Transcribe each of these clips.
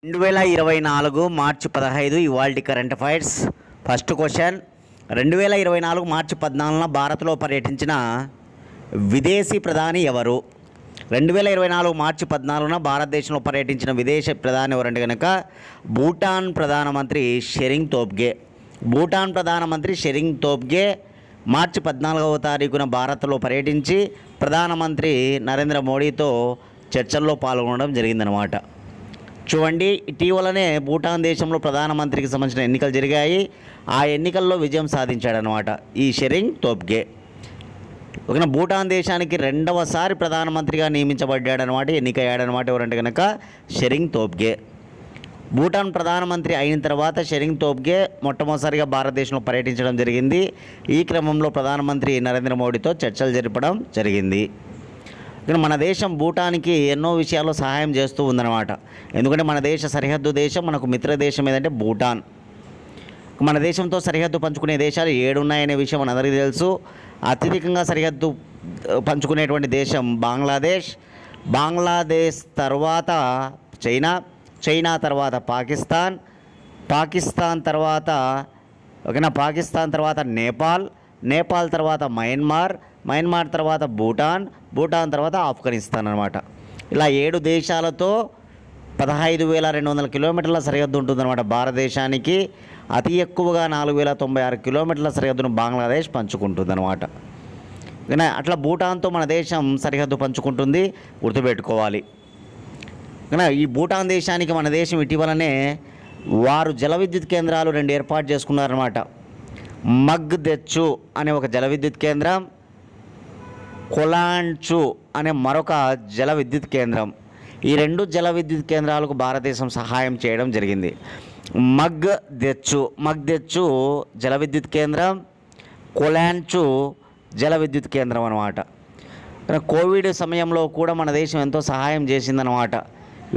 2024 మార్చి 15 ఇవాల్టి current affairs. First question, 2024 మార్చి 14న భారత్లో పర్యటించిన విదేశీ ప్రధాని ఎవరు? 2024 మార్చి 14న భారతదేశంలో పర్యటించిన విదేశీ ప్రధాని ఎవరంటే కనుక భూటాన్ ప్రధానమంత్రి షెరింగ్ తోబ్గే. భూటాన్ ప్రధానమంత్రి షెరింగ్ తోబ్గే మార్చి 14వ తారీఖున భారత్లో పర్యటించి ప్రధానమంత్రి నరేంద్ర మోడీతో చర్చల్లో పాల్గొనడం జరిగిందనమాట. చూడండి, ఇటీవలనే భూటాన్ దేశంలో ప్రధానమంత్రికి సంబంధించిన ఎన్నికలు జరిగాయి. ఆ ఎన్నికల్లో విజయం సాధించాడనమాట ఈ షెరింగ్ తోబ్గే. ఒక భూటాన్ దేశానికి రెండవసారి ప్రధానమంత్రిగా నియమించబడ్డాడనమాట, ఎన్నికయ్యాడనమాట. ఎవరంటే కనుక షెరింగ్ తోబ్గే. భూటాన్ ప్రధానమంత్రి అయిన తర్వాత షెరింగ్ తోబ్గే మొట్టమొదటిసారిగా భారతదేశంలో పర్యటించడం జరిగింది. ఈ క్రమంలో ప్రధానమంత్రి నరేంద్ర మోడీతో చర్చలు జరపడం జరిగింది. మన దేశం భూటాన్కి ఎన్నో విషయాల్లో సహాయం చేస్తూ ఉందన్నమాట. ఎందుకంటే మన దేశ సరిహద్దు దేశం, మనకు మిత్ర దేశం ఏదంటే భూటాన్. మన దేశంతో సరిహద్దు పంచుకునే దేశాలు 7 ఉన్నాయనే విషయం మనందరికీ తెలుసు. అత్యధికంగా సరిహద్దు పంచుకునేటువంటి దేశం బంగ్లాదేశ్. బంగ్లాదేశ్ తర్వాత చైనా, చైనా తర్వాత పాకిస్తాన్, పాకిస్తాన్ తర్వాత పాకిస్తాన్ తర్వాత నేపాల్, నేపాల్ తర్వాత మయన్మార్, మయన్మార్ తర్వాత భూటాన్, భూటాన్ తర్వాత ఆఫ్ఘనిస్తాన్ అనమాట. ఇలా 7 దేశాలతో 15,200 కిలోమీటర్ల సరిహద్దు ఉంటుందన్నమాట భారతదేశానికి. అతి ఎక్కువగా 4,096 కిలోమీటర్ల సరిహద్దును బంగ్లాదేశ్ పంచుకుంటుందన్నమాట. అట్లా భూటాన్తో మన దేశం సరిహద్దు పంచుకుంటుంది, గుర్తుపెట్టుకోవాలి. ఈ భూటాన్ దేశానికి మన దేశం ఇటీవలనే వారు జల విద్యుత్ కేంద్రాలు 2 ఏర్పాటు చేసుకున్నారన్నమాట. మగ్దెచ్చు అనే ఒక జల విద్యుత్ కేంద్రం, కొలాంచు అనే మరొక జల విద్యుత్ కేంద్రం. ఈ 2 జల విద్యుత్ కేంద్రాలకు భారతదేశం సహాయం చేయడం జరిగింది. మగ్దెచ్చు జల విద్యుత్ కేంద్రం, కొలాంచు జల విద్యుత్ కేంద్రం అన్నమాట. కోవిడ్ సమయంలో కూడా మన దేశం ఎంతో సహాయం చేసిందనమాట.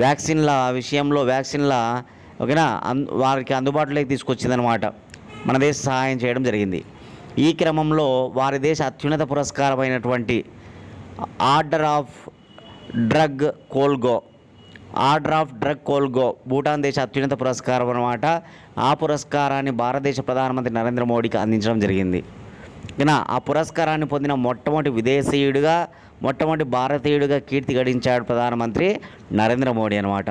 వ్యాక్సిన్ల విషయంలో వారికి అందుబాటులోకి తీసుకొచ్చిందనమాట. మన దేశ సహాయం చేయడం జరిగింది. ఈ క్రమంలో వారి దేశ అత్యున్నత పురస్కారమైనటువంటి ఆర్డర్ ఆఫ్ డ్రగ్ కోల్గో భూటాన్ దేశ అత్యున్నత పురస్కారం అన్నమాట. ఆ పురస్కారాన్ని భారతదేశ ప్రధానమంత్రి నరేంద్ర మోడీకి అందించడం జరిగింది. ఆ పురస్కారాన్ని పొందిన మొట్టమొదటి విదేశీయుడిగా, మొట్టమొదటి భారతీయుడిగా కీర్తి గడించాడు ప్రధానమంత్రి నరేంద్ర మోడీ అన్నమాట.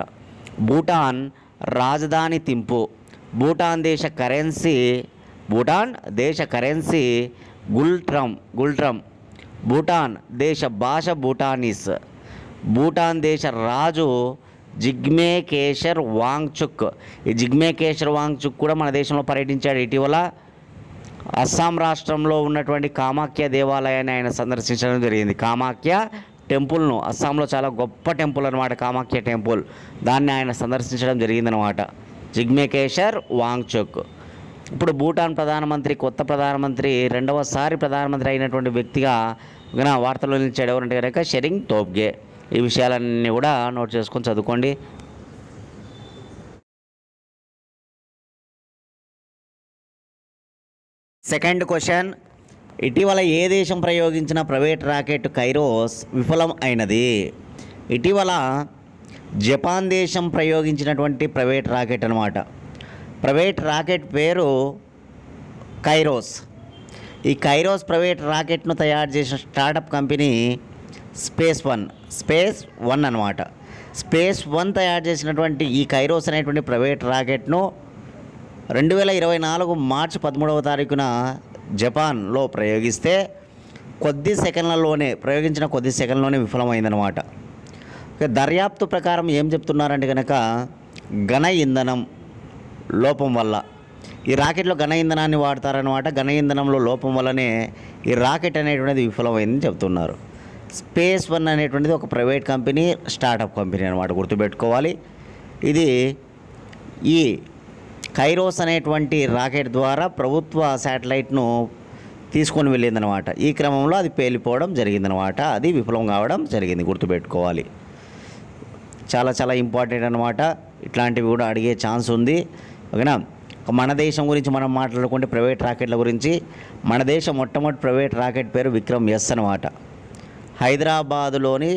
భూటాన్ రాజధాని థింపు. భూటాన్ దేశ కరెన్సీ గుల్ట్రమ్. భూటాన్ దేశ భాష భూటానీస్. భూటాన్ దేశ రాజు జిగ్మే కేసర్ వాంగ్చుక్. ఈ జిగ్మే కేసర్ వాంగ్చుక్ కూడా మన దేశంలో పర్యటించాడు ఇటీవల. అస్సాం రాష్ట్రంలో ఉన్నటువంటి కామాఖ్య దేవాలయాన్ని ఆయన సందర్శించడం జరిగింది. కామాఖ్య టెంపుల్ను, అస్సాంలో చాలా గొప్ప టెంపుల్ అనమాట కామాఖ్య టెంపుల్. దాన్ని ఆయన సందర్శించడం జరిగిందనమాట, జిగ్మే కేసర్ వాంగ్చుక్. ఇప్పుడు భూటాన్ ప్రధానమంత్రి, కొత్త ప్రధానమంత్రి, రెండవసారి ప్రధానమంత్రి అయినటువంటి వ్యక్తిగా వార్తల్లో నిలిచాడు ఎవరంటే కనుక షెరింగ్ తోబ్గే. ఈ విషయాలన్నీ కూడా నోట్ చేసుకొని చదువుకోండి. సెకండ్ క్వశ్చన్, ఇటీవల ఏ దేశం ప్రయోగించిన ప్రైవేట్ రాకెట్ కైరోస్ విఫలం అయినది? ఇటీవల జపాన్ దేశం ప్రయోగించినటువంటి ప్రైవేట్ రాకెట్ అనమాట. ప్రైవేట్ రాకెట్ పేరు కైరోస్. ఈ కైరోస్ ప్రైవేట్ రాకెట్ను తయారు చేసిన స్టార్టప్ కంపెనీ స్పేస్ వన్ అనమాట. స్పేస్ వన్ తయారు చేసినటువంటి ఈ కైరోస్ అనేటువంటి ప్రైవేట్ రాకెట్ను 2024 మార్చి 13వ తారీఖున జపాన్లో ప్రయోగించిన కొద్ది సెకండ్లోనే విఫలమైందనమాట. దర్యాప్తు ప్రకారం ఏం చెప్తున్నారంటే కనుక ఘన ఇంధనం లోపం వల్ల ఈ రాకెట్లో ఘన ఇంధనాన్ని వాడతారనమాట. ఘన ఇంధనంలో లోపం వల్లనే ఈ రాకెట్ అనేటువంటిది విఫలమైందని చెప్తున్నారు. స్పేస్ వన్ అనేటువంటిది ఒక ప్రైవేట్ కంపెనీ, స్టార్టప్ కంపెనీ అనమాట, గుర్తుపెట్టుకోవాలి. ఇది ఈ కైరోస్ అనేటువంటి రాకెట్ ద్వారా ప్రభుత్వ శాటిలైట్ను తీసుకొని వెళ్ళిందనమాట. ఈ క్రమంలో అది పేలిపోవడం జరిగిందనమాట, అది విఫలం కావడం జరిగింది, గుర్తుపెట్టుకోవాలి. చాలా చాలా ఇంపార్టెంట్ అనమాట. ఇట్లాంటివి కూడా అడిగే ఛాన్స్ ఉంది, ఓకేనా. మన దేశం గురించి మనం మాట్లాడుకుంటే ప్రైవేట్ రాకెట్ల గురించి, మన దేశం మొట్టమొదటి ప్రైవేట్ రాకెట్ పేరు విక్రమ్ ఎస్ అనమాట. హైదరాబాదులోని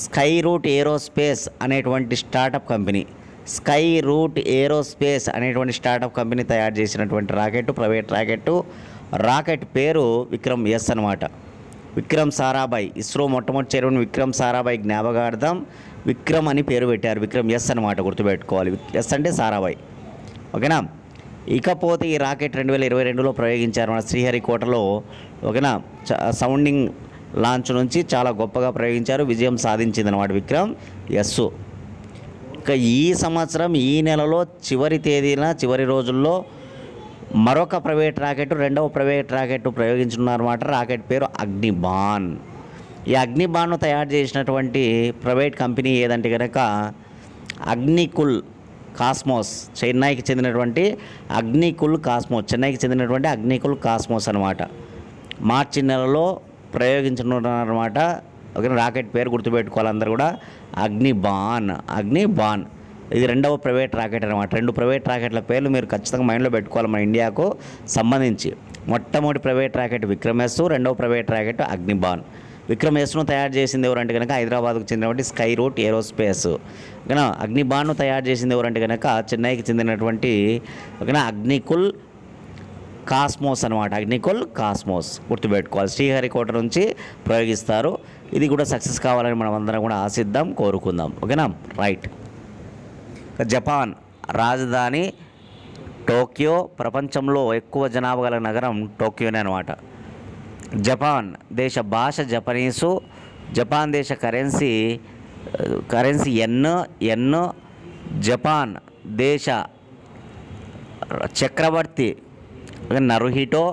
స్కై రూట్ ఏరోస్పేస్ అనేటువంటి startup company, Skyroot Aerospace అనేటువంటి స్టార్టప్ కంపెనీ తయారు చేసినటువంటి రాకెట్, ప్రైవేట్ రాకెట్ పేరు విక్రమ్ ఎస్ అనమాట. విక్రమ్ సారాభాయ్, ఇస్రో మొట్టమొదటి చైర్మన్ విక్రమ్ సారాభాయ్ జ్ఞాపకార్థం విక్రమ్ అని పేరు పెట్టారు. విక్రమ్ ఎస్ అనమాట, గుర్తుపెట్టుకోవాలి. ఎస్ అంటే సారాభాయ్, ఓకేనా. ఇకపోతే ఈ రాకెట్ 2022లో ప్రయోగించారు మన శ్రీహరికోటలో, ఓకేనా. సౌండింగ్ లాంచ్ నుంచి చాలా గొప్పగా ప్రయోగించారు, విజయం సాధించింది అన్నమాట విక్రమ్ ఎస్. ఇక ఈ సంవత్సరం ఈ నెలలో చివరి రోజుల్లో మరొక ప్రైవేట్ రాకెట్, రెండవ ప్రైవేట్ రాకెట్ ప్రయోగించున్నారన్నమాట. రాకెట్ పేరు అగ్నిబాన్. ఈ అగ్నిబాన్ను తయారు చేసినటువంటి ప్రైవేట్ కంపెనీ ఏదంటే కనుక అగ్నికుల్ కాస్మోస్, చెన్నైకి చెందినటువంటి అగ్నికుల్ కాస్మోస్ అనమాట. మార్చి నెలలో ప్రయోగించనున్నారన్నమాట. ఓకే, రాకెట్ పేరు గుర్తుపెట్టుకోవాలి అందరూ కూడా, అగ్నిబాన్. ఇది రెండవ ప్రైవేట్ రాకెట్ అనమాట. 2 ప్రైవేట్ రాకెట్ల పేర్లు మీరు ఖచ్చితంగా మైండ్లో పెట్టుకోవాలి మన ఇండియాకు సంబంధించి. మొట్టమొదటి ప్రైవేట్ రాకెట్ విక్రమ్ ఎస్, రెండవ ప్రైవేట్ రాకెట్ అగ్నిబాన్. విక్రమ్ ఎస్ను తయారు చేసింది ఎవరంటే కనుక హైదరాబాద్కు చెందినటువంటి స్కై రూట్ ఏరోస్పేస్, ఓకేనా. అగ్నిబాన్ను తయారు చేసింది ఎవరంటే కనుక చెన్నైకి చెందినటువంటి, ఓకేనా, అగ్నికుల్ కాస్మోస్ అనమాట. అగ్నికుల్ కాస్మోస్ గుర్తుపెట్టుకోవాలి. శ్రీహరికోట నుంచి ప్రయోగిస్తారు. ఇది కూడా సక్సెస్ కావాలని మనం అందరం కూడా ఆశిద్దాం, కోరుకుందాం, ఓకేనా. రైట్. జపాన్ రాజధాని టోక్యో. ప్రపంచంలో ఎక్కువ జనాభా గల నగరం టోక్యోనే అనమాట. జపాన్ దేశ భాష జపనీసు. జపాన్ దేశ కరెన్సీ ఎన్. జపాన్ దేశ చక్రవర్తి నరుహిటో.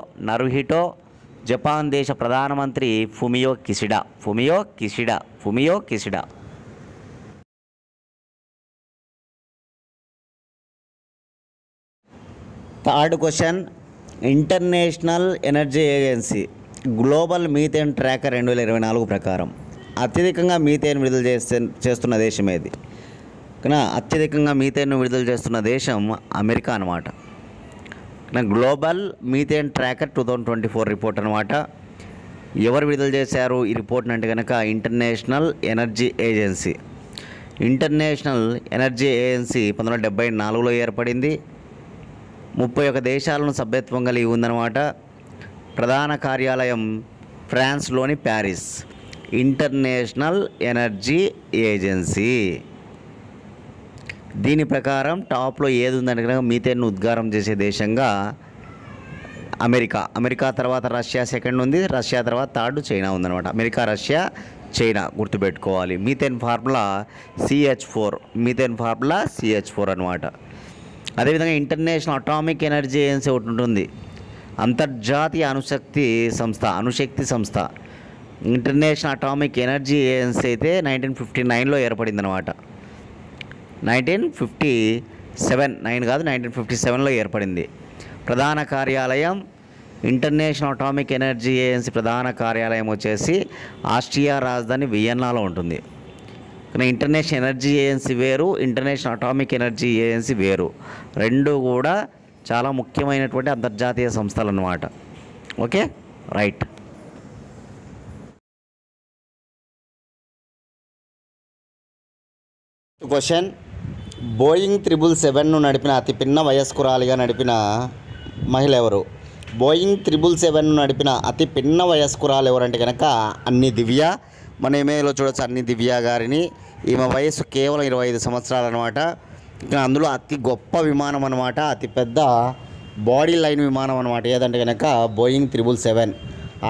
జపాన్ దేశ ప్రధానమంత్రి Fumio Kishida. Third question, international energy agency global methane tracker 2024 ప్రకారం అత్యధికంగా మీథేన్ విడుదల చేస్తున్న దేశం ఏది? కానీ అత్యధికంగా మీథేన్ విడుదల చేస్తున్న దేశం అమెరికా అనమాట. గ్లోబల్ మీథేన్ ట్రాకర్ 2024 రిపోర్ట్ అనమాట. ఎవరు విడుదల చేశారు ఈ రిపోర్ట్ని అంటే కనుక ఇంటర్నేషనల్ ఎనర్జీ ఏజెన్సీ 1974లో ఏర్పడింది. 31 దేశాలను సభ్యత్వం కలిగి ఉందన్నమాట. ప్రధాన కార్యాలయం ఫ్రాన్స్లోని ప్యారిస్. International energy agency. దీని ప్రకారం టాప్లో ఏది ఉందంటే కనుక మీథేన్ను ఉద్గారం చేసే దేశంగా అమెరికా తర్వాత రష్యా సెకండ్ ఉంది, రష్యా తర్వాత థర్డ్ చైనా ఉందన్నమాట. అమెరికా, రష్యా, చైనా గుర్తుపెట్టుకోవాలి. మీథేన్ ఫార్ములా CH4 అనమాట. అదేవిధంగా ఇంటర్నేషనల్ అటామిక్ ఎనర్జీ ఏజెన్సీ ఒకటి ఉంటుంది, అంతర్జాతీయ అణుశక్తి సంస్థ. ఇంటర్నేషనల్ అటామిక్ ఎనర్జీ ఏజెన్సీ అయితే 1959లో ఏర్పడింది అనమాట. 1957లో ఏర్పడింది. ప్రధాన కార్యాలయం ఇంటర్నేషనల్ అటామిక్ ఎనర్జీ ఏజెన్సీ ప్రధాన కార్యాలయం వచ్చేసి ఆస్ట్రియా రాజధాని వియన్నాలో ఉంటుంది. కానీ ఇంటర్నేషనల్ ఎనర్జీ ఏజెన్సీ వేరు, ఇంటర్నేషనల్ అటామిక్ ఎనర్జీ ఏజెన్సీ వేరు. రెండు కూడా చాలా ముఖ్యమైనటువంటి అంతర్జాతీయ సంస్థలు అన్నమాట. Okay, right. క్వశ్చన్, బోయింగ్ 777ను నడిపిన అతి పిన్న వయస్కురాలిగా నడిపిన మహిళ ఎవరు? బోయింగ్ 777ను నడిపిన అతి పిన్న వయస్కురాలు ఎవరంటే కనుక అన్ని దివ్య. మన ఇమేజ్లో చూడొచ్చు అన్ని దివ్య గారిని. ఈమె వయసు కేవలం 25 సంవత్సరాలు అనమాట. ఇంకా అందులో అతి గొప్ప విమానం అనమాట, అతి పెద్ద బాడీ లైన్ విమానం అనమాట ఏదంటే కనుక బోయింగ్ 777.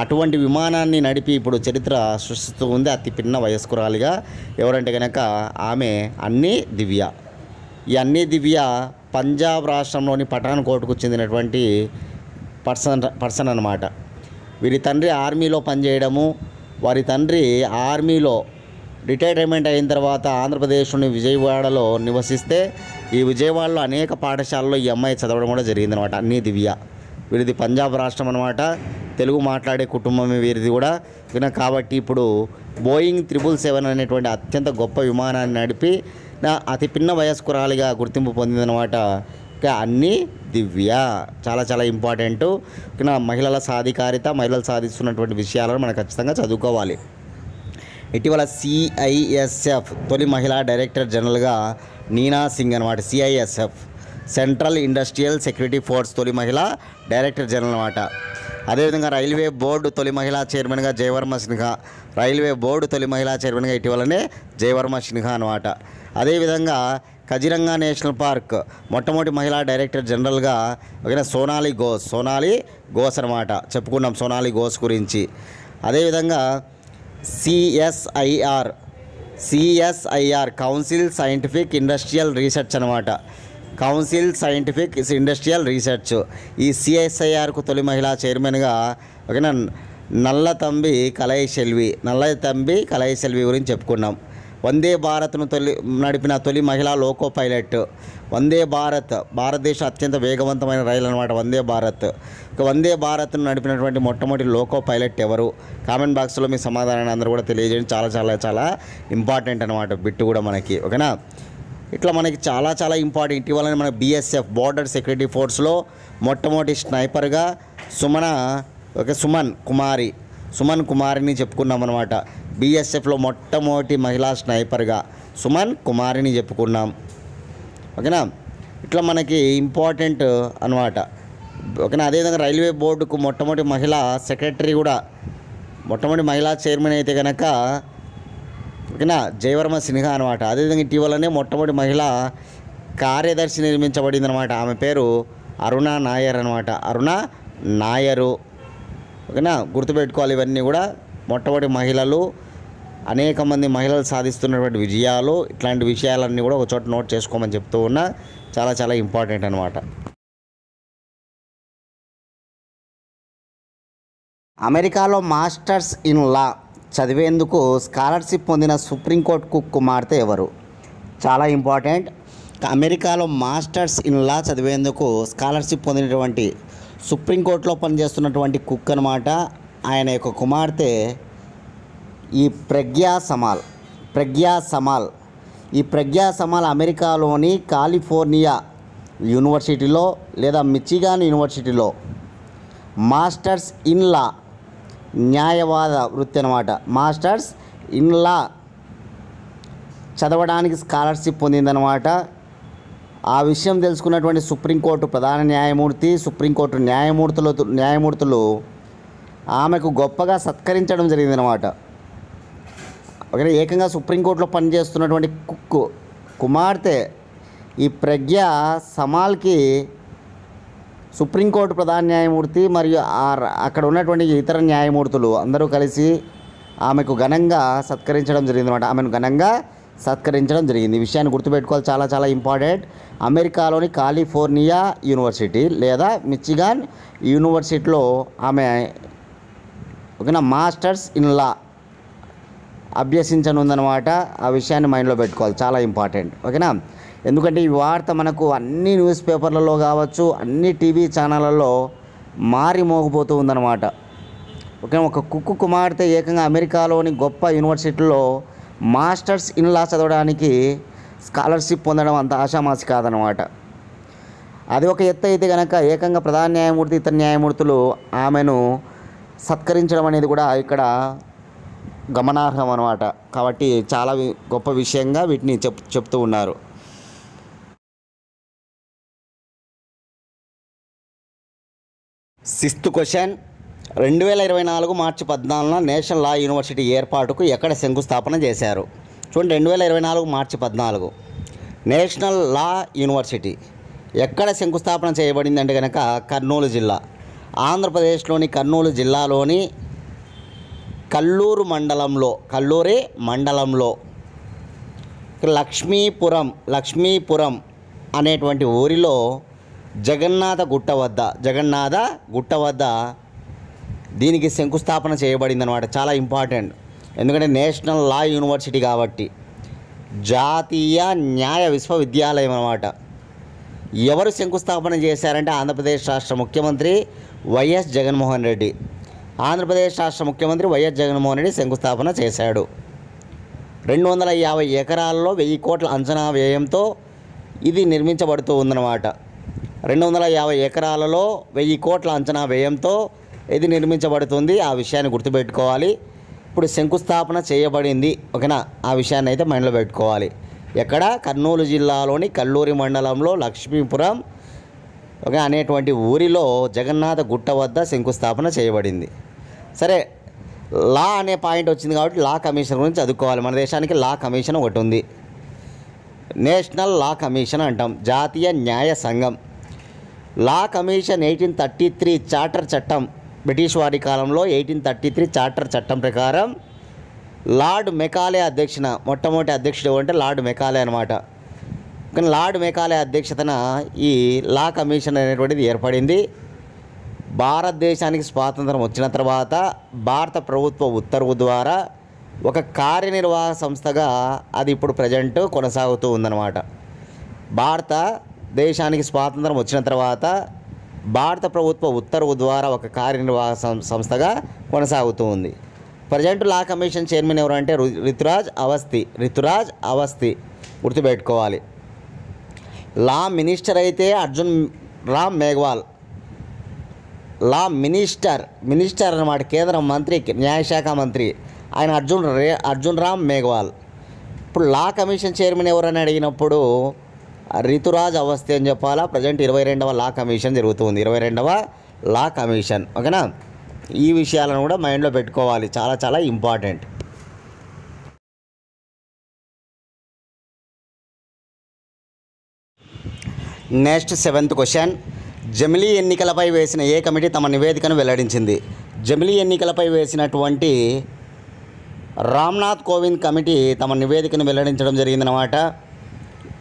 అటువంటి విమానాన్ని నడిపి ఇప్పుడు చరిత్ర సృష్టిస్తూ ఉంది అతి పిన్న వయస్కురాలిగా. ఎవరంటే కనుక ఆమె అన్ని దివ్య. ఈ అన్ని దివ్య పంజాబ్ రాష్ట్రంలోని పఠాన్కోట్కు చెందినటువంటి పర్సన్ అనమాట. వీరి తండ్రి ఆర్మీలో పనిచేయడము, వారి తండ్రి ఆర్మీలో రిటైర్మెంట్ అయిన తర్వాత ఆంధ్రప్రదేశ్లోని విజయవాడలో నివసిస్తే ఈ విజయవాడలో అనేక పాఠశాలలో ఈ అమ్మాయి చదవడం కూడా జరిగిందనమాట. అన్ని దివ్య. వీరిది పంజాబ్ రాష్ట్రం అనమాట, తెలుగు మాట్లాడే కుటుంబమే వీరిది కూడా. కాబట్టి ఇప్పుడు బోయింగ్ 777 అనేటువంటి అత్యంత గొప్ప విమానాన్ని నడిపి అతి పిన్న వయస్కురాలిగా గుర్తింపు పొందిందనమాట. అన్ని దివ్య చాలా చాలా ఇంపార్టెంట్. మహిళల సాధికారిత, మహిళలు సాధిస్తున్నటువంటి విషయాలను మనం ఖచ్చితంగా చదువుకోవాలి. ఇటీవల సిఐఎస్ఎఫ్ తొలి మహిళా డైరెక్టర్ జనరల్గా నీనా సింగ్ అనమాట. CISF central industrial security force తొలి మహిళా డైరెక్టర్ జనరల్ అనమాట. అదేవిధంగా రైల్వే బోర్డు తొలి మహిళా చైర్మన్గా జయవర్మ సిన్హా. రైల్వే బోర్డు తొలి మహిళా చైర్మన్గా ఇటీవలనే జయవర్మ సిన్హా అనమాట. అదేవిధంగా కజిరంగా నేషనల్ పార్క్ మొట్టమొదటి మహిళా డైరెక్టర్ జనరల్గా ఓకేనా సోనాలి ఘోష్ అనమాట. చెప్పుకున్నాం సోనాలి ఘోష్ గురించి. అదేవిధంగా CSIR council scientific industrial research అనమాట. Council scientific industrial research. ఈ సిఎస్ఐఆర్కు తొలి మహిళా చైర్మన్గా ఓకేనా నల్లతంబి కలై సెల్వి గురించి చెప్పుకున్నాం. వందే భారత్ను నడిపిన తొలి మహిళా లోకో పైలట్. వందే భారత్ భారతదేశ అత్యంత వేగవంతమైన రైలు అనమాట వందే భారత్. వందే భారత్ను నడిపినటువంటి మొట్టమొదటి లోకో పైలట్ ఎవరు? కామెంట్ బాక్స్లో మీ సమాధానాన్ని అందరూ కూడా తెలియజేయండి. చాలా చాలా చాలా ఇంపార్టెంట్ అనమాట బిట్టు కూడా మనకి ఓకేనా. ఇట్లా మనకి చాలా చాలా ఇంపార్టెంట్. ఇటీవల మన బిఎస్ఎఫ్ బార్డర్ సెక్యూరిటీ ఫోర్స్లో మొట్టమొదటి స్నైపర్గా సుమన్ కుమారిని చెప్పుకున్నాం అనమాట. బిఎస్ఎఫ్లో మొట్టమొదటి మహిళా స్నైపర్గా సుమన్ కుమారిని చెప్పుకున్నాం ఓకేనా. ఇట్లా మనకి ఇంపార్టెంట్ అనమాట ఓకేనా. అదేవిధంగా రైల్వే బోర్డుకు మొట్టమొదటి మహిళా సెక్రటరీ కూడా మొట్టమొదటి మహిళా చైర్మన్ అయితే కనుక ఓకేనా జయవర్మ సిన్హా అనమాట. అదేవిధంగా ఇటీవలనే మొట్టమొదటి మహిళా కార్యదర్శి నిర్మించబడింది అనమాట. ఆమె పేరు అరుణా నాయరు ఓకేనా. గుర్తుపెట్టుకోవాలి ఇవన్నీ కూడా మొట్టమొదటి మహిళలు, అనేక మంది మహిళలు సాధిస్తున్నటువంటి విజయాలు, ఇట్లాంటి విషయాలన్నీ కూడా ఒక చోట నోట్ చేసుకోమని చెప్తూ ఉన్నా. చాలా చాలా ఇంపార్టెంట్ అనమాట. అమెరికాలో మాస్టర్స్ ఇన్ లా చదివేందుకు స్కాలర్షిప్ పొందిన సుప్రీంకోర్టు కుమార్తె ఎవరు? చాలా ఇంపార్టెంట్. అమెరికాలో మాస్టర్స్ ఇన్ లా చదివేందుకు స్కాలర్షిప్ పొందినటువంటి సుప్రీంకోర్టులో పనిచేస్తున్నటువంటి కుక్ అనమాట. ఆయన యొక్క కుమార్తె ఈ ప్రజ్ఞా సమాల్. ఈ ప్రజ్ఞా సమాల్ అమెరికాలోని కాలిఫోర్నియా యూనివర్సిటీలో లేదా మిచిగాన్ యూనివర్సిటీలో మాస్టర్స్ ఇన్ లా న్యాయవాద వృత్తి అనమాట. మాస్టర్స్ ఇన్ లా చదవడానికి స్కాలర్షిప్ పొందిందనమాట. ఆ విషయం తెలుసుకున్నటువంటి సుప్రీంకోర్టు ప్రధాన న్యాయమూర్తి, సుప్రీంకోర్టు న్యాయమూర్తులు ఆమెకు గొప్పగా సత్కరించడం జరిగిందనమాట. ఓకే, ఏకంగా సుప్రీంకోర్టులో పనిచేస్తున్నటువంటి కుమార్తె ఈ ప్రజ్ఞా సమాల్కి సుప్రీంకోర్టు ప్రధాన న్యాయమూర్తి మరియు అక్కడ ఉన్నటువంటి ఇతర న్యాయమూర్తులు అందరూ కలిసి ఆమెకు ఘనంగా సత్కరించడం జరిగిందన్నమాట. ఆమెను ఘనంగా సత్కరించడం జరిగింది. ఈ విషయాన్ని గుర్తుపెట్టుకోవాలి, చాలా చాలా ఇంపార్టెంట్. అమెరికాలోని కాలిఫోర్నియా యూనివర్సిటీ లేదా మిచిగాన్ యూనివర్సిటీలో ఆమె ఓకేనా మాస్టర్స్ ఇన్ లా అభ్యసించనుందనమాట. ఆ విషయాన్ని మైండ్లో పెట్టుకోవాలి, చాలా ఇంపార్టెంట్ ఓకేనా. ఎందుకంటే ఈ వార్త మనకు అన్ని న్యూస్ పేపర్లలో కావచ్చు, అన్ని టీవీ ఛానళ్ళలో మారి మోగిపోతూ ఉందన్నమాట. ఓకే, ఒక కుమార్తె ఏకంగా అమెరికాలోని గొప్ప యూనివర్సిటీలో మాస్టర్స్ ఇన్ లా చదవడానికి స్కాలర్షిప్ పొందడం అంత ఆషామాషి కాదనమాట. అది ఒక ఎత్తు అయితే కనుక ఏకంగా ప్రధాన న్యాయమూర్తి ఇతర న్యాయమూర్తులు ఆమెను సత్కరించడం అనేది కూడా ఇక్కడ గమనార్హం అనమాట. కాబట్టి చాలా గొప్ప విషయంగా వీటిని చెప్తూ ఉన్నారు. సిక్స్త్ క్వశ్చన్, 2024 మార్చి 14న నేషనల్ లా యూనివర్సిటీ ఏర్పాటుకు ఎక్కడ శంకుస్థాపన చేశారు? చూడండి, 2024 మార్చి 14 నేషనల్ లా యూనివర్సిటీ ఎక్కడ శంకుస్థాపన చేయబడింది అంటే కనుక కర్నూలు జిల్లా, ఆంధ్రప్రదేశ్లోని కర్నూలు జిల్లాలోని కల్లూరు మండలంలో లక్ష్మీపురం అనేటువంటి ఊరిలో జగన్నాథ గుట్ట వద్ద దీనికి శంకుస్థాపన చేయబడింది అనమాట. చాలా ఇంపార్టెంట్, ఎందుకంటే నేషనల్ లా యూనివర్సిటీ కాబట్టి. జాతీయ న్యాయ విశ్వవిద్యాలయం అనమాట. ఎవరు శంకుస్థాపన చేశారంటే ఆంధ్రప్రదేశ్ రాష్ట్ర ముఖ్యమంత్రి వైఎస్ జగన్మోహన్ రెడ్డి. ఆంధ్రప్రదేశ్ రాష్ట్ర ముఖ్యమంత్రి వైఎస్ జగన్మోహన్ రెడ్డి శంకుస్థాపన చేశాడు. 250 ఎకరాల్లో 1000 కోట్ల అంచనా వ్యయంతో ఇది నిర్మించబడుతూ ఉందన్నమాట. 250 ఎకరాలలో 1000 కోట్ల అంచనా వ్యయంతో ఇది నిర్మించబడుతుంది. ఆ విషయాన్ని గుర్తుపెట్టుకోవాలి. ఇప్పుడు శంకుస్థాపన చేయబడింది. ఓకేనా, ఆ విషయాన్ని అయితే మైండ్లో పెట్టుకోవాలి. ఎక్కడ? కర్నూలు జిల్లాలోని కల్లూరి మండలంలో లక్ష్మీపురం ఓకే అనేటువంటి ఊరిలో జగన్నాథ గుట్ట వద్ద శంకుస్థాపన చేయబడింది. సరే, లా అనే పాయింట్ వచ్చింది కాబట్టి లా కమిషన్ గురించి చదువుకోవాలి. మన దేశానికి లా కమిషన్ ఒకటి ఉంది, నేషనల్ లా కమిషన్ అంటాం, జాతీయ న్యాయ సంఘం. లా కమిషన్ 1833 చార్టర్ చట్టం, బ్రిటిష్ వారి కాలంలో 1833 చార్టర్ చట్టం ప్రకారం లార్డ్ మెకాలే అధ్యక్షన, మొట్టమొదటి అధ్యక్షుడు అంటే లార్డ్ మెకాలే అనమాట. కానీ లార్డ్ మెకాలే అధ్యక్షతన ఈ లా కమిషన్ అనేటువంటిది ఏర్పడింది. భారతదేశానికి స్వాతంత్రం వచ్చిన తర్వాత భారత ప్రభుత్వ ఉత్తర్వు ద్వారా ఒక కార్యనిర్వాహక సంస్థగా అది ఇప్పుడు ప్రజెంట్ కొనసాగుతూ ఉందన్నమాట. భారతదేశానికి స్వాతంత్రం వచ్చిన తర్వాత భారత ప్రభుత్వ ఉత్తర్వు ద్వారా ఒక కార్యనిర్వాహక సంస్థగా కొనసాగుతూ ఉంది. ప్రజెంట్ లా కమిషన్ చైర్మన్ ఎవరు అంటే రితురాజ్ అవస్థి గుర్తుపెట్టుకోవాలి. లా మినిస్టర్ అయితే అర్జున్ రామ్ మేఘ్వాల్. లా మినిస్టర్ అన్నమాట, కేంద్ర మంత్రి, న్యాయశాఖ మంత్రి, ఆయన అర్జున్ రామ్ మేఘ్వాల్. ఇప్పుడు లా కమిషన్ చైర్మన్ ఎవరని అడిగినప్పుడు రితురాజ్ అవస్థి అని చెప్పాలా. ప్రజెంట్ 22వ లా కమిషన్ జరుగుతుంది, 22వ లా కమిషన్. ఓకేనా, ఈ విషయాలను కూడా మైండ్లో పెట్టుకోవాలి, చాలా చాలా ఇంపార్టెంట్. Next 7th question. జమిలీ ఎన్నికలపై వేసిన ఏ కమిటీ తమ నివేదికను వెల్లడించింది? జమిలీ ఎన్నికలపై వేసినటువంటి రామ్నాథ్ కోవింద్ కమిటీ తమ నివేదికను వెల్లడించడం జరిగిందన్నమాట.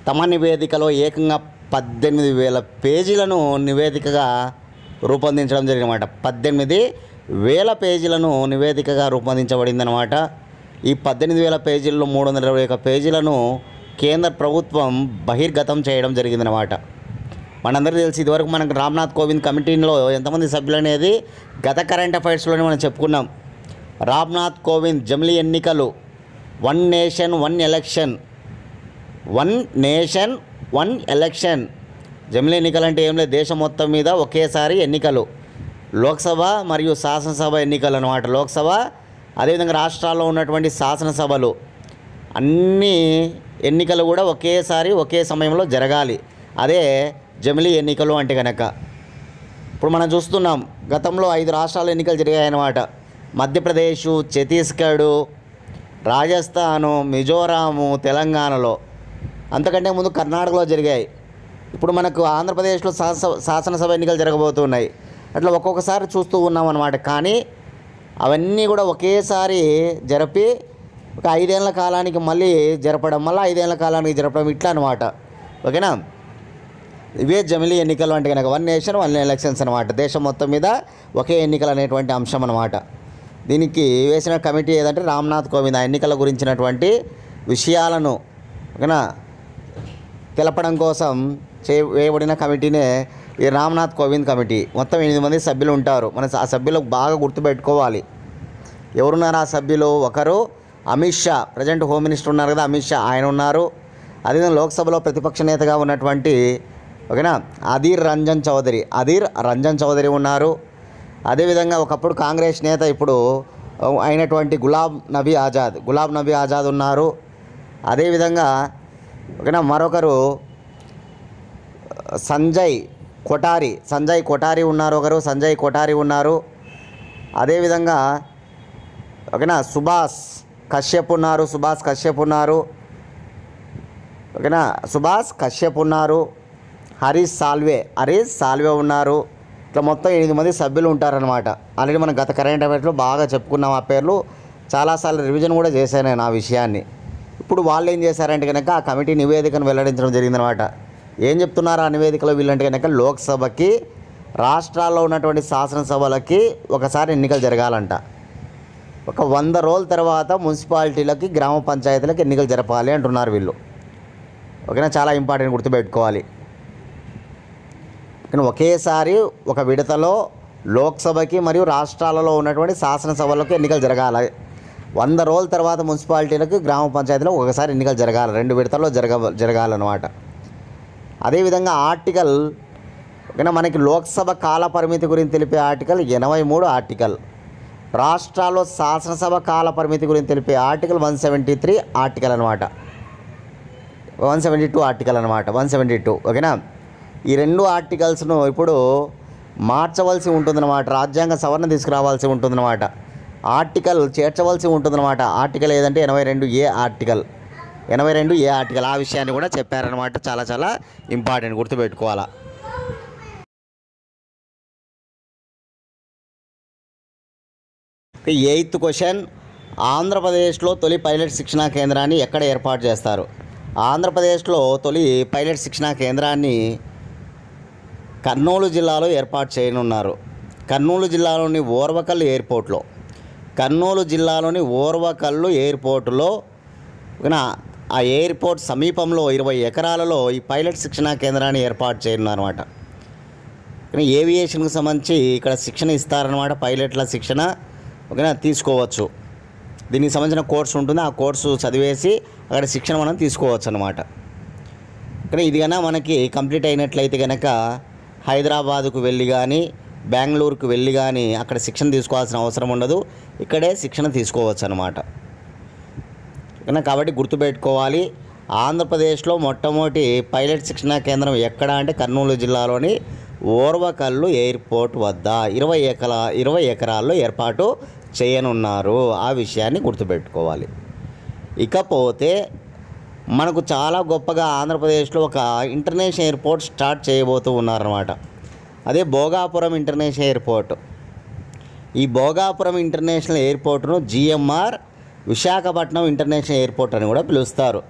తమ నివేదికలో ఏకంగా 18,000 పేజీలను నివేదికగా రూపొందించడం జరిగిందన్నమాట. 18,000 పేజీలను నివేదికగా రూపొందించబడిందన్నమాట. ఈ 18,000 పేజీల్లో 321 పేజీలను కేంద్ర ప్రభుత్వం బహిర్గతం చేయడం జరిగిందన్నమాట. మనందరికీ తెలిసి ఇదివరకు మనకు రామ్నాథ్ కోవింద్ కమిటీలో ఎంతమంది సభ్యులు అనేది గత కరెంట్ అఫైర్స్లోనే మనం చెప్పుకున్నాం. రామ్నాథ్ కోవింద్ జమిలీ ఎన్నికలు, 1 నేషన్ 1 ఎలక్షన్, 1 నేషన్ 1 ఎలక్షన్. జమిలీ ఎన్నికలు అంటే ఏం లేదు, దేశం మొత్తం మీద ఒకేసారి ఎన్నికలు, లోక్సభ మరియు శాసనసభ ఎన్నికలు అన్నమాట. లోక్సభ అదేవిధంగా రాష్ట్రాల్లో ఉన్నటువంటి శాసనసభలు అన్ని ఎన్నికలు కూడా ఒకేసారి ఒకే సమయంలో జరగాలి. అదే జమిలీ ఎన్నికలు అంటే కనుక. ఇప్పుడు మనం చూస్తున్నాం, గతంలో 5 రాష్ట్రాల ఎన్నికలు జరిగాయన్నమాట. మధ్యప్రదేశ్, ఛత్తీస్గఢ్, రాజస్థాను, మిజోరాము, తెలంగాణలో. అంతకంటే ముందు కర్ణాటకలో జరిగాయి. ఇప్పుడు మనకు ఆంధ్రప్రదేశ్లో శాసనసభ ఎన్నికలు జరగబోతున్నాయి. అట్లా ఒక్కొక్కసారి చూస్తూ ఉన్నాం అన్నమాట. కానీ అవన్నీ కూడా ఒకేసారి జరిపి ఒక 5 ఏళ్ల కాలానికి మళ్ళీ జరపడం, మళ్ళీ 5 ఏళ్ల కాలానికి జరపడం, ఇట్లా అనమాట. ఓకేనా, ఇవే జమిలీ ఎన్నికలు అంటే కనుక 1 నేషన్ 1 ఎలక్షన్స్ అనమాట. దేశం మొత్తం మీద ఒకే ఎన్నికలు అనేటువంటి అంశం అనమాట. దీనికి వేసిన కమిటీ ఏదంటే రామ్నాథ్ కోవింద్. ఆ ఎన్నికల గురించినటువంటి విషయాలను ఓకేనా తెలపడం కోసం వేయబడిన కమిటీనే ఈ రామ్నాథ్ కోవింద్ కమిటీ. మొత్తం 8 మంది సభ్యులు ఉంటారు. మన ఆ సభ్యులకు బాగా గుర్తుపెట్టుకోవాలి. ఎవరున్నారు ఆ సభ్యులు? ఒకరు Amit Shah, present home minister ఉన్నారు కదా అమిత్ షా, ఆయన ఉన్నారు. అదేవిధంగా లోక్సభలో ప్రతిపక్ష నేతగా ఉన్నటువంటి ఓకేనా అధీర్ రంజన్ చౌదరి ఉన్నారు. అదేవిధంగా ఒకప్పుడు కాంగ్రెస్ నేత ఇప్పుడు అయినటువంటి గులాబ్ నబీ ఆజాద్ ఉన్నారు. అదేవిధంగా ఓకేనా మరొకరు సంజయ్ కొఠారి ఉన్నారు. అదేవిధంగా ఓకేనా సుభాష్ కశ్యప్ ఉన్నారు. హరీష్ సాల్వే ఉన్నారు. ఇట్లా మొత్తం 8 మంది సభ్యులు ఉంటారనమాట. ఆల్రెడీ మనం గత కరెంట్ అఫైర్స్లో బాగా చెప్పుకున్నాం. ఆ పేర్లు చాలాసార్లు రివిజన్ కూడా చేశాను నేను ఆ విషయాన్ని. ఇప్పుడు వాళ్ళు ఏం చేశారంటే కనుక ఆ కమిటీ నివేదికను వెల్లడించడం జరిగిందనమాట. ఏం చెప్తున్నారు ఆ నివేదికలో వీళ్ళంటే కనుక లోక్సభకి, రాష్ట్రాల్లో ఉన్నటువంటి శాసనసభలకి ఒకసారి ఎన్నికలు జరగాలంట. ఒక 100 రోజుల తర్వాత మున్సిపాలిటీలకి, గ్రామ పంచాయతీలకు ఎన్నికలు జరపాలి అంటున్నారు వీళ్ళు. ఓకేనా, చాలా ఇంపార్టెంట్, గుర్తుపెట్టుకోవాలి. కానీ ఒకేసారి ఒక విడతలో లోక్సభకి మరియు రాష్ట్రాలలో ఉన్నటువంటి శాసనసభలకు ఎన్నికలు జరగాలి. 100 రోజుల తర్వాత మున్సిపాలిటీలకు, గ్రామ పంచాయతీలకు ఒకసారి ఎన్నికలు జరగాలి. 2 విడతల్లో జరగాలన్నమాట. అదేవిధంగా ఆర్టికల్ ఓకేనా మనకి లోక్సభ కాల పరిమితి గురించి తెలిపే ఆర్టికల్ 83 ఆర్టికల్. రాష్ట్రాల్లో శాసనసభ కాల పరిమితి గురించి తెలిపే ఆర్టికల్ 173 ఆర్టికల్ అనమాట, 172 ఆర్టికల్ అనమాట, 172. ఓకేనా. ఈ రెండు ఆర్టికల్స్ను ఇప్పుడు మార్చవలసి ఉంటుందన్నమాట, రాజ్యాంగ సవరణ తీసుకురావాల్సి ఉంటుందన్నమాట, ఆర్టికల్ చేర్చవలసి ఉంటుందన్నమాట. ఆర్టికల్ ఏదంటే 82A ఆర్టికల్, 82A ఆర్టికల్. ఆ విషయాన్ని కూడా చెప్పారనమాట. చాలా చాలా ఇంపార్టెంట్, గుర్తుపెట్టుకోవాలా. ఎయిత్ క్వశ్చన్, ఆంధ్రప్రదేశ్లో తొలి పైలట్ శిక్షణా కేంద్రాన్ని ఎక్కడ ఏర్పాటు చేస్తారు? ఆంధ్రప్రదేశ్లో తొలి పైలట్ శిక్షణా కేంద్రాన్ని కర్నూలు జిల్లాలో ఏర్పాటు చేయనున్నారు. కర్నూలు జిల్లాలోని ఓర్వకల్లు ఎయిర్పోర్ట్లో, కర్నూలు జిల్లాలోని ఓర్వకల్లు ఎయిర్పోర్టులో ఆ ఎయిర్పోర్ట్ సమీపంలో 20 ఎకరాలలో ఈ పైలట్ శిక్షణా కేంద్రాన్ని ఏర్పాటు చేయనున్నారన్నమాట. కానీ ఏవియేషన్కి సంబంధించి ఇక్కడ శిక్షణ ఇస్తారనమాట, పైలట్ల శిక్షణ. ఓకేనా, తీసుకోవచ్చు. దీనికి సంబంధించిన కోర్సు ఉంటుంది, ఆ కోర్సు చదివేసి అక్కడ శిక్షణ మనం తీసుకోవచ్చు అనమాట. కానీ ఇది కన్నా మనకి కంప్లీట్ అయినట్లయితే కనుక హైదరాబాదుకు వెళ్ళి కానీ బెంగళూరుకు వెళ్ళి కానీ అక్కడ శిక్షణ తీసుకోవాల్సిన అవసరం ఉండదు, ఇక్కడే శిక్షణ తీసుకోవచ్చు అనమాట. కాబట్టి గుర్తుపెట్టుకోవాలి, ఆంధ్రప్రదేశ్లో మొట్టమొదటి పైలట్ శిక్షణా కేంద్రం ఎక్కడ అంటే కర్నూలు జిల్లాలోని ఓర్వకల్లు ఎయిర్పోర్ట్ వద్ద 20 ఎకరాల్లో ఏర్పాటు చేయనున్నారు. ఆ విషయాన్ని గుర్తుపెట్టుకోవాలి. ఇకపోతే మనకు చాలా గొప్పగా ఆంధ్రప్రదేశ్లో ఒక ఇంటర్నేషనల్ ఎయిర్పోర్ట్ స్టార్ట్ చేయబోతూ ఉన్నారన్నమాట. అదే భోగాపురం ఇంటర్నేషనల్ ఎయిర్పోర్ట్. ఈ భోగాపురం ఇంటర్నేషనల్ ఎయిర్పోర్ట్ను GMR విశాఖపట్నం ఇంటర్నేషనల్ ఎయిర్పోర్ట్ అని కూడా పిలుస్తారు.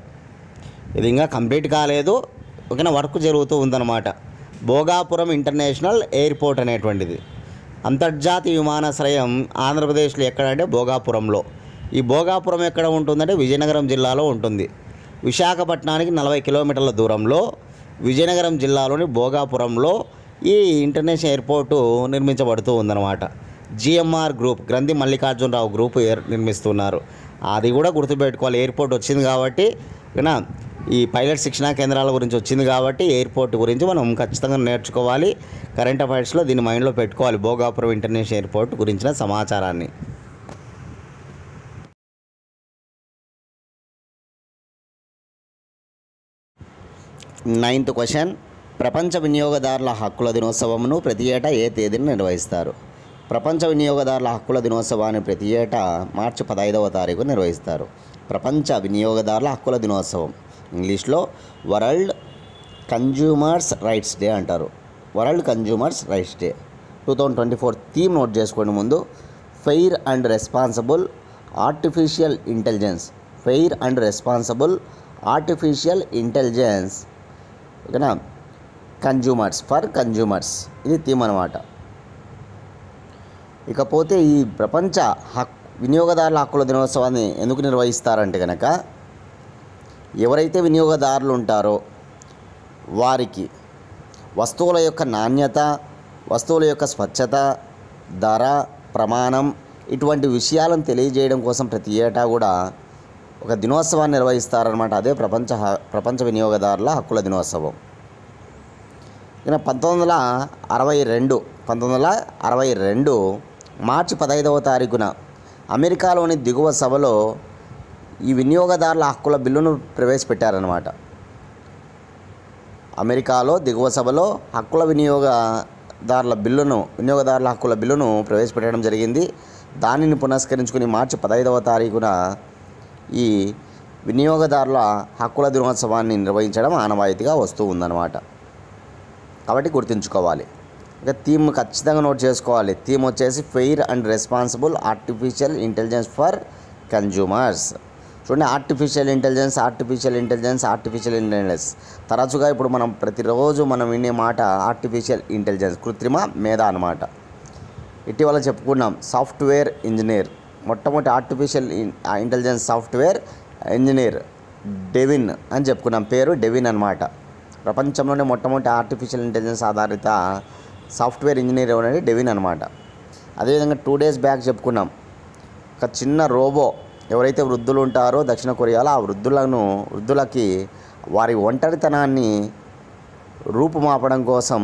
ఇది ఇంకా కంప్లీట్ కాలేదు, ఓకేనా, వర్క్ జరుగుతూ ఉందన్నమాట. భోగాపురం ఇంటర్నేషనల్ ఎయిర్పోర్ట్ అనేటువంటిది అంతర్జాతీయ విమానాశ్రయం ఆంధ్రప్రదేశ్లో ఎక్కడంటే భోగాపురంలో. ఈ భోగాపురం ఎక్కడ ఉంటుందంటే విజయనగరం జిల్లాలో ఉంటుంది. విశాఖపట్నానికి 40 కిలోమీటర్ల దూరంలో విజయనగరం జిల్లాలోని భోగాపురంలో ఈ ఇంటర్నేషనల్ ఎయిర్పోర్టు నిర్మించబడుతూ ఉందన్నమాట. GMR గ్రూప్, గ్రంథి మల్లికార్జునరావు గ్రూప్ నిర్మిస్తున్నారు. అది కూడా గుర్తుపెట్టుకోవాలి. ఎయిర్పోర్ట్ వచ్చింది కాబట్టి, ఓకేనా, ఈ పైలట్ శిక్షణా కేంద్రాల గురించి వచ్చింది కాబట్టి ఎయిర్పోర్ట్ గురించి మనం ఖచ్చితంగా నేర్చుకోవాలి. కరెంట్ అఫైర్స్లో దీన్ని మైండ్లో పెట్టుకోవాలి, భోగాపురం ఇంటర్నేషనల్ ఎయిర్పోర్ట్ గురించిన సమాచారాన్ని. నైన్త్ క్వశ్చన్, ప్రపంచ వినియోగదారుల హక్కుల దినోత్సవంను ప్రతి ఏటా ఏ తేదీని నిర్వహిస్తారు? ప్రపంచ వినియోగదారుల హక్కుల దినోత్సవాన్ని ప్రతి ఏటా మార్చి 15వ తారీఖు నిర్వహిస్తారు. ప్రపంచ వినియోగదారుల హక్కుల దినోత్సవం, ఇంగ్లీష్లో వరల్డ్ కన్జ్యూమర్స్ రైట్స్ డే అంటారు. World consumers rights day 2024 theme note చేసుకోండి ముందు. Fair and responsible artificial intelligence, fair and responsible artificial intelligence, ఓకేనా, కన్జ్యూమర్స్, ఫర్ కన్జ్యూమర్స్, ఇది థీమ్ అనమాట. ఇకపోతే ఈ ప్రపంచ వినియోగదారుల హక్కుల దినోత్సవాన్ని ఎందుకు నిర్వహిస్తారంటే కనుక, ఎవరైతే వినియోగదారులు ఉంటారో వారికి వస్తువుల యొక్క నాణ్యత, వస్తువుల యొక్క స్వచ్ఛత, ధర, ప్రమాణం ఇటువంటి విషయాలను తెలియజేయడం కోసం ప్రతి ఏటా కూడా ఒక దినోత్సవాన్ని నిర్వహిస్తారనమాట. అదే ప్రపంచ వినియోగదారుల హక్కుల దినోత్సవం. 1962 మార్చి 15వ తారీఖున అమెరికాలోని దిగువ సభలో ఈ వినియోగదారుల హక్కుల బిల్లును ప్రవేశపెట్టారనమాట. అమెరికాలో దిగువ సభలో వినియోగదారుల హక్కుల బిల్లును ప్రవేశపెట్టడం జరిగింది. దానిని పురస్కరించుకుని మార్చి 15వ తారీఖున ఈ వినియోగదారుల హక్కుల దినోత్సవాన్ని నిర్వహించడం ఆనవాయితీగా వస్తూ ఉందన్నమాట. కాబట్టి గుర్తుంచుకోవాలి. ఇక థీమ్ ఖచ్చితంగా నోట్ చేసుకోవాలి. థీమ్ వచ్చేసి fair and responsible artificial intelligence for consumers. చూడండి, ఆర్టిఫిషియల్ ఇంటెలిజెన్స్ తరచుగా ఇప్పుడు మనం ప్రతిరోజు వినే మాట ఆర్టిఫిషియల్ ఇంటెలిజెన్స్, కృత్రిమ మేధ అన్నమాట. ఇటీవల చెప్పుకున్నాం సాఫ్ట్వేర్ ఇంజనీర్, మొట్టమొదటి artificial intelligence software engineer Devin అని చెప్పుకున్నాం. పేరు డెవిన్ అన్నమాట. ప్రపంచంలోనే మొట్టమొదటి ఆర్టిఫిషియల్ ఇంటెలిజెన్స్ ఆధారిత సాఫ్ట్వేర్ ఇంజనీర్ ఎవరంటే డెవిన్ అనమాట. అదేవిధంగా 2 days బ్యాక్ చెప్పుకున్నాం, ఒక చిన్న రోబో, ఎవరైతే వృద్ధులు ఉంటారో దక్షిణ కొరియాలో, ఆ వృద్ధులకి వారి ఒంటరితనాన్ని రూపుమాపడం కోసం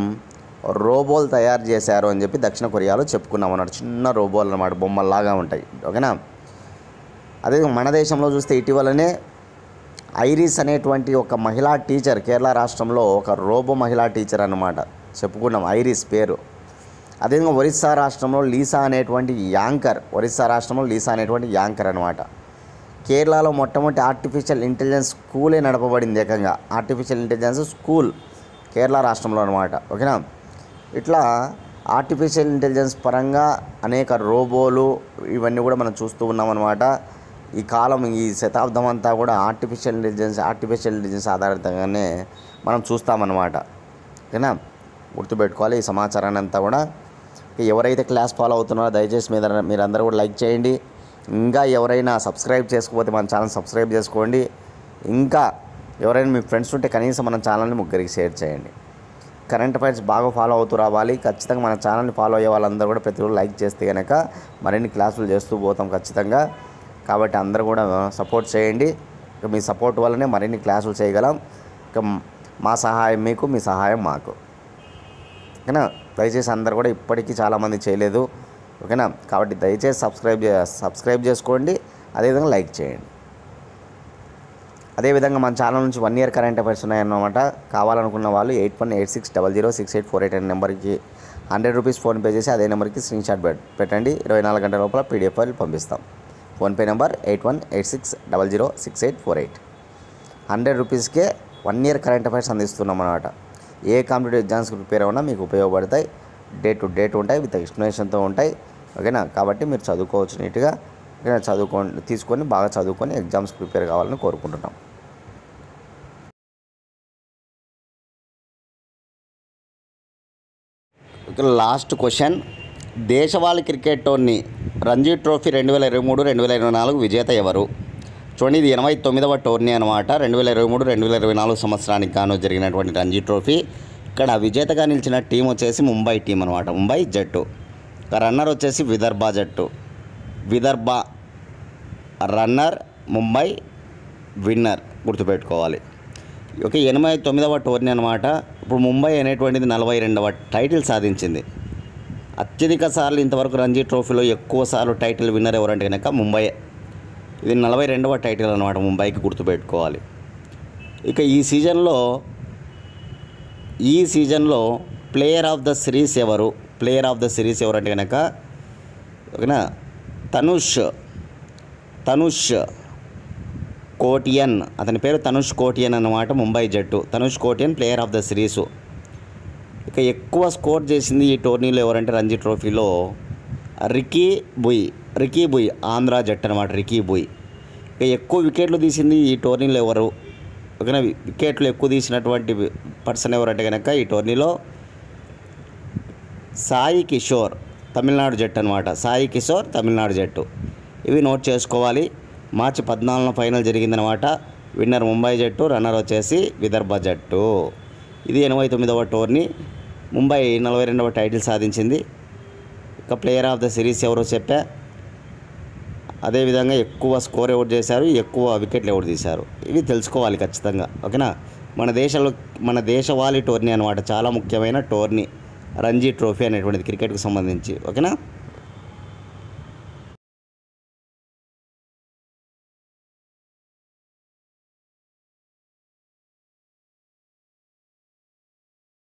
రోబోలు తయారు చేశారు అని చెప్పి దక్షిణ కొరియాలో చెప్పుకున్నాం అన్నమాట. చిన్న రోబోలు అన్నమాట, బొమ్మల్లాగా ఉంటాయి. ఓకేనా. అదే మన దేశంలో చూస్తే ఇటీవలనే ఐరిస్ అనేటువంటి ఒక మహిళా టీచర్, కేరళ రాష్ట్రంలో ఒక రోబో మహిళా టీచర్ అన్నమాట చెప్పుకున్నాం, ఐరిస్ పేరు. అదేవిధంగా ఒరిస్సా రాష్ట్రంలో లీసా అనేటువంటి యాంకర్ అనమాట. కేరళలో మొట్టమొదటి ఆర్టిఫిషియల్ ఇంటెలిజెన్స్ స్కూలే నడపబడింది. ఏకంగా ఆర్టిఫిషియల్ ఇంటెలిజెన్స్ స్కూల్ కేరళ రాష్ట్రంలో అనమాట. ఓకేనా. ఇట్లా ఆర్టిఫిషియల్ ఇంటెలిజెన్స్ పరంగా అనేక రోబోలు ఇవన్నీ కూడా మనం చూస్తూ ఉన్నాం అనమాట. ఈ కాలం, ఈ శతాబ్దం అంతా కూడా ఆర్టిఫిషియల్ ఇంటెలిజెన్స్ ఆధారితంగానే మనం చూస్తామన్నమాట. ఓకేనా. గుర్తుపెట్టుకోవాలి ఈ సమాచారాన్ని అంతా కూడా. ఎవరైతే క్లాస్ ఫాలో అవుతున్నారో దయచేసి మీరందరూ కూడా లైక్ చేయండి. ఇంకా ఎవరైనా సబ్స్క్రైబ్ చేసుకోకపోతే మన ఛానల్ సబ్స్క్రైబ్ చేసుకోండి. ఇంకా ఎవరైనా మీ ఫ్రెండ్స్ ఉంటే కనీసం మన ఛానల్ని ముగ్గురికి షేర్ చేయండి. కరెంట్ అఫైర్స్ బాగా ఫాలో అవుతూ రావాలి. ఖచ్చితంగా మన ఛానల్ని ఫాలో అయ్యే వాళ్ళందరూ కూడా ప్రతిరోజు లైక్ చేస్తే కనుక మరిన్ని క్లాసులు చేస్తూ పోతాం ఖచ్చితంగా. కాబట్టి అందరూ కూడా సపోర్ట్ చేయండి. ఇక మీ సపోర్ట్ వల్లనే మరిన్ని క్లాసులు చేయగలం. ఇక మా సహాయం మీకు, మీ సహాయం మాకు. ఓకేనా. దయచేసి అందరూ కూడా ఇప్పటికీ చాలామంది చేయలేదు. ఓకేనా. కాబట్టి దయచేసి సబ్స్క్రైబ్ చేసుకోండి. అదేవిధంగా లైక్ చేయండి. అదేవిధంగా మన ఛానల్ నుంచి 1 year కరెంట్ అఫైర్స్ ఉన్నాయన్నమాట. కావాలనుకున్న వాళ్ళు 8186006848 అనే నెంబర్కి 100 రూపీస్ ఫోన్పే చేసి అదే నెంబర్కి స్క్రీన్షాట్ పెట్టండి. 24 గంటల లోపల పీడిఎఫ్ ఫైల్ పంపిస్తాం. PhonePe number 8186006848. 100 రూపీస్కే 1 year కరెంట్ అఫైర్స్ అందిస్తున్నాం అన్నమాట. ఏ కాంపిటేటివ్ ఎగ్జామ్స్కి ప్రిపేర్ అవునా మీకు ఉపయోగపడతాయి. డే టు డేట్ ఉంటాయి, విత్ ఎక్స్ప్లెనేషన్తో ఉంటాయి. ఓకేనా. కాబట్టి మీరు చదువుకోవచ్చు నీట్గా. తీసుకొని బాగా చదువుకొని ఎగ్జామ్స్కి ప్రిపేర్ కావాలని కోరుకుంటున్నాం. Last question. దేశవాళీ క్రికెట్ టోర్నీ రంజీ ట్రోఫీ 2023-2024 విజేత ఎవరు? చూడండి, ఇది 89వ టోర్నీ అనమాట. 2023-2024 సంవత్సరానికి గాను జరిగినటువంటి రంజీ ట్రోఫీ. ఇక్కడ విజేతగా నిలిచిన టీం వచ్చేసి ముంబై టీం అనమాట, ముంబై జట్టు. రన్నర్ వచ్చేసి విదర్భ రన్నర్, ముంబై విన్నర్. గుర్తుపెట్టుకోవాలి. ఓకే. 89వ టోర్నీ అనమాట. ఇప్పుడు ముంబై అనేటువంటిది 42వ టైటిల్ సాధించింది. అత్యధిక సార్లు ఇంతవరకు రంజీ ట్రోఫీలో ఎక్కువ సార్లు టైటిల్ విన్నర్ ఎవరంటే కనుక ముంబై. ఇది 42వ టైటిల్ అనమాట ముంబైకి. గుర్తుపెట్టుకోవాలి. ఇక ఈ సీజన్లో ప్లేయర్ ఆఫ్ ద సిరీస్ ఎవరు? అంటే కనుక ఓకేనా, తనుష్ కోటియన్. అతని పేరు తనుష్ కోటియన్ అన్నమాట, ముంబై జట్టు. Tanush Kotian player of the series. ఇక ఎక్కువ స్కోర్ చేసింది ఈ టోర్నీలో ఎవరంటే రంజీ ట్రోఫీలో రికీ బుయ్ ఆంధ్ర జట్టు అనమాట, రికీ బుయ్. ఇక ఎక్కువ వికెట్లు తీసింది ఈ టోర్నీలో ఎవరు? ఓకేనా. వికెట్లు ఎక్కువ తీసినటువంటి పర్సన్ ఎవరంటే కనుక ఈ టోర్నీలో సాయి కిషోర్, తమిళనాడు జట్టు అనమాట. సాయి కిషోర్ తమిళనాడు జట్టు. ఇవి నోట్ చేసుకోవాలి. మార్చి 14న ఫైనల్ జరిగిందనమాట. విన్నర్ ముంబై జట్టు, రన్నర్ వచ్చేసి విదర్భ జట్టు. ఇది 89వ టోర్నీ. ముంబై 42వ టైటిల్ సాధించింది. ఇక ప్లేయర్ ఆఫ్ ద సిరీస్ ఎవరో చెప్పా. అదేవిధంగా ఎక్కువ స్కోర్ ఎవరు చేశారు, ఎక్కువ వికెట్లు ఎవరు తీశారు, ఇవి తెలుసుకోవాలి ఖచ్చితంగా. ఓకేనా. మన దేశవాళీ టోర్నీ అనమాట, చాలా ముఖ్యమైన టోర్నీ రంజీ ట్రోఫీ అనేటువంటిది క్రికెట్కి సంబంధించి. ఓకేనా.